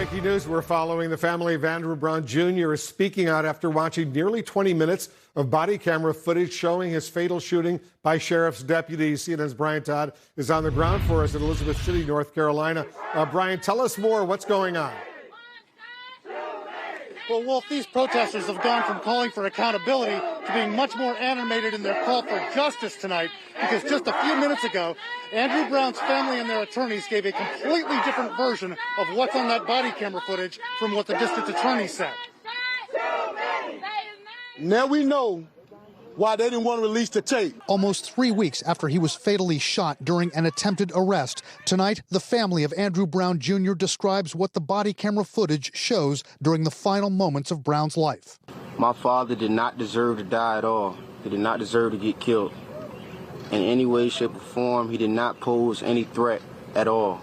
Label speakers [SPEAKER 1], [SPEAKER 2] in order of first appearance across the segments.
[SPEAKER 1] breaking news we're following. The family of Andrew Brown Jr. is speaking out after watching nearly 20 minutes of body camera footage showing his fatal shooting by sheriff's deputies. CNN's Brian Todd is on the ground for us in Elizabeth City, North Carolina. Brian, tell us more. What's going on?
[SPEAKER 2] Well, Wolf, these protesters have gone from calling for accountability to being much more animated in their call for justice tonight, because just a few minutes ago, Andrew Brown's family and their attorneys gave a completely different version of what's on that body camera footage from what the district attorney said.
[SPEAKER 3] Now we know why they didn't want to release the tape.
[SPEAKER 4] Almost 3 weeks after he was fatally shot during an attempted arrest, tonight the family of Andrew Brown Jr. describes what the body camera footage shows during the final moments of Brown's life.
[SPEAKER 5] My father did not deserve to die at all. He did not deserve to get killed. In any way, shape, or form, he did not pose any threat at all.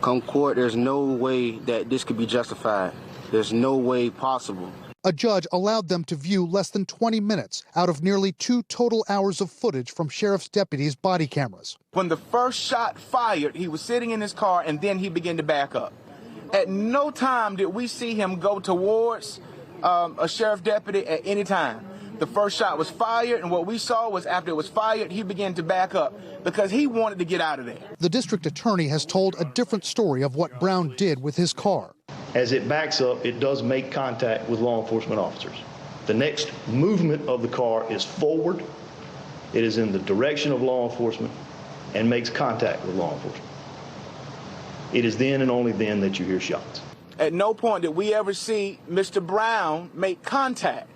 [SPEAKER 5] Come court, there's no way that this could be justified. There's no way possible.
[SPEAKER 4] A judge allowed them to view less than 20 minutes out of nearly 2 total hours of footage from sheriff's deputies' body cameras.
[SPEAKER 6] When the first shot fired, he was sitting in his car and then he began to back up. At no time did we see him go towards a sheriff deputy at any time. The first shot was fired, and what we saw was after it was fired, he began to back up because he wanted to get out of there.
[SPEAKER 4] The district attorney has told a different story of what Brown did with his car.
[SPEAKER 7] As it backs up, it does make contact with law enforcement officers. The next movement of the car is forward. It is in the direction of law enforcement and makes contact with law enforcement. It is then and only then that you hear shots.
[SPEAKER 6] At no point did we ever see Mr. Brown make contact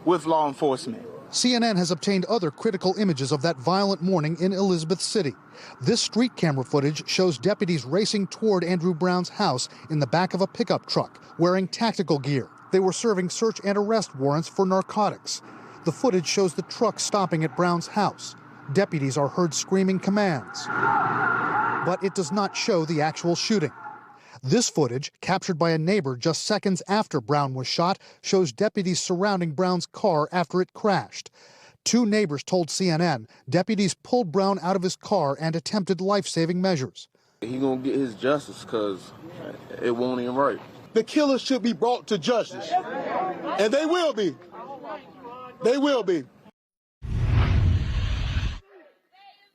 [SPEAKER 6] with law enforcement.
[SPEAKER 4] CNN has obtained other critical images of that violent morning in Elizabeth City. This street camera footage shows deputies racing toward Andrew Brown's house in the back of a pickup truck, wearing tactical gear. They were serving search and arrest warrants for narcotics. The footage shows the truck stopping at Brown's house. Deputies are heard screaming commands. But it does not show the actual shooting. This footage, captured by a neighbor just seconds after Brown was shot, shows deputies surrounding Brown's car after it crashed. 2 neighbors told CNN deputies pulled Brown out of his car and attempted life-saving measures.
[SPEAKER 5] He gonna get his justice because it won't even right.
[SPEAKER 3] The killers should be brought to justice, and they will be. They will be.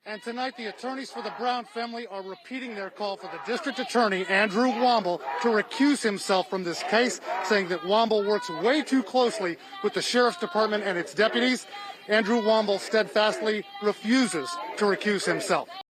[SPEAKER 2] And tonight, the attorneys for the Brown family are repeating their call for the district attorney, Andrew Womble, to recuse himself from this case, saying that Womble works way too closely with the sheriff's department and its deputies. Andrew Womble steadfastly refuses to recuse himself.